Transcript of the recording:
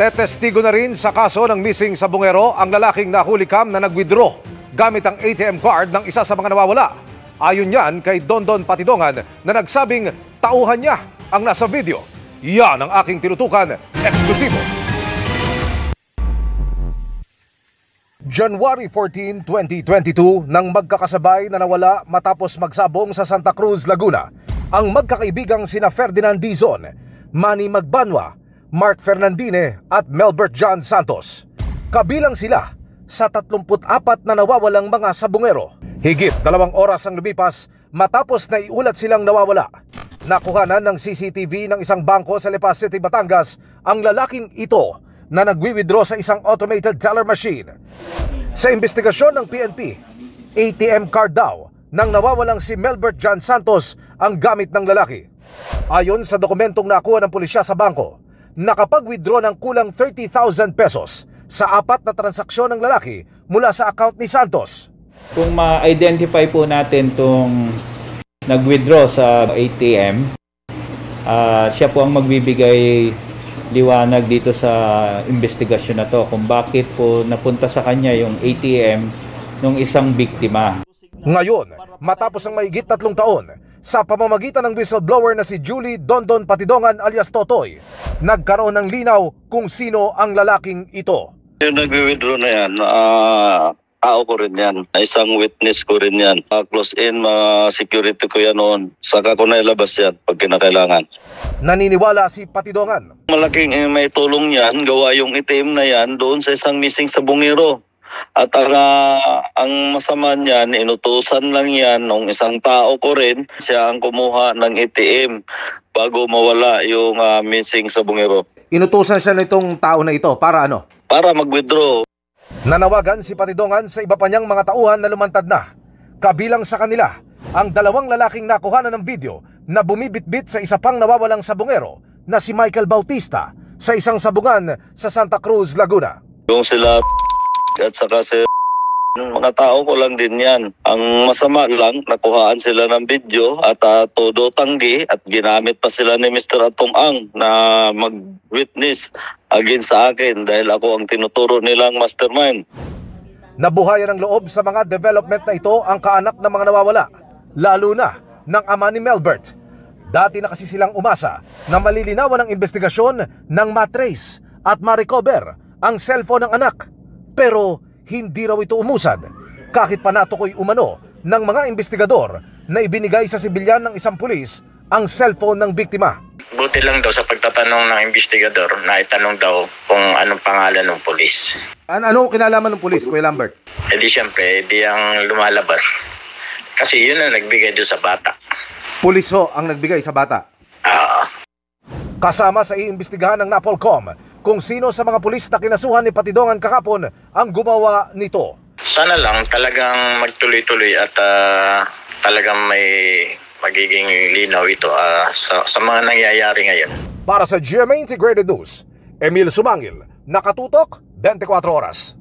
Tetestigo na rin sa kaso ng missing sa Bungero ang lalaking nahulikam na nag-withdraw gamit ang ATM card ng isa sa mga nawawala. Ayon yan kay Dondon Patidongan na nagsabing tauhan niya ang nasa video. Yan ang aking tinutukan, eksklusibo. January 14, 2022 nang magkakasabay na nawala matapos magsabong sa Santa Cruz, Laguna ang magkakaibigang sina Ferdinand Dizon, Manny Magbanwa, Mark Fernandine at Melbert John Santos. Kabilang sila sa 34 na nawawalang mga sabungero. Higit 2 oras ang lumipas matapos na iulat silang nawawala. Nakuhanan ng CCTV ng isang bangko sa Lipa City, Batangas ang lalaking ito na nagwi-withdraw sa isang automated teller machine. Sa investigasyon ng PNP, ATM card daw nang nawawalang si Melbert John Santos ang gamit ng lalaki. Ayon sa dokumentong nakuha ng pulisya sa bangko, nakapag-withdraw ng kulang 30,000 pesos sa 4 na transaksyon ng lalaki mula sa account ni Santos. Kung ma-identify po natin itong nag-withdraw sa ATM, siya po ang magbibigay liwanag dito sa investigasyon na to kung bakit po napunta sa kanya yung ATM ng isang biktima. Ngayon, matapos ang mahigit 3 taon, sa pamamagitan ng whistleblower na si Julie Dondon Patidongan alias Totoy, nagkaroon ng linaw kung sino ang lalaking ito. Yung nag-withdraw na yan, tao ko rin yan. Isang witness ko rin yan. Close in, security ko yan noon. Saka ko na ilabas yan pag kinakailangan. Naniniwala si Patidongan. Malaking may tulong yan, gawa yung itim na yan doon sa isang missing sa Bungero. At ang masama niyan, inutusan lang yan ng isang tao ko rin. Siya ang kumuha ng ATM bago mawala yung missing sa Bungero. Inutusan siya nitong tao na ito para ano? Para mag-withdraw. Nanawagan si Patidongan sa iba pa niyang mga tauhan na lumantad na. Kabilang sa kanila, ang 2 lalaking nakuhanan ng video na bumibitbit sa isa pang nawawalang sabungero na si Michael Bautista sa isang sabungan sa Santa Cruz, Laguna. Yung sila at saka mga tao ko lang din yan. Ang masama lang, nakuhaan sila ng video at todo tanggi at ginamit pa sila ni Mr. Atong Ang na mag-witness against sa akin dahil ako ang tinuturo nilang mastermind. Nabuhayan ng loob sa mga development na ito ang kaanak ng mga nawawala, lalo na ng ama ni Melbert. Dati na kasi silang umasa na malilinawan ng investigasyon ng matrace at ma-recover ang cellphone ng anak. Pero hindi raw ito umusad kahit pa natukoy umano ng mga investigador na ibinigay sa sibilyan ng isang pulis ang cellphone ng biktima. Buti lang daw sa pagtatanong ng investigador na itanong daw kung anong pangalan ng pulis. Ano kinalaman ng pulis, Kuya Lambert? E di siyempre, di ang lumalabas. Kasi yun ang nagbigay doon sa bata. Pulis ho ang nagbigay sa bata? Kasama sa iimbestigahan ng NAPOLCOM kung sino sa mga pulis na kinasuhan ni Patidongan kakapon ang gumawa nito. Sana lang talagang magtuloy-tuloy at talagang may magiging linaw ito sa mga nangyayari ngayon. Para sa GMA Integrated News, Emil Sumangil, nakatutok 24 oras.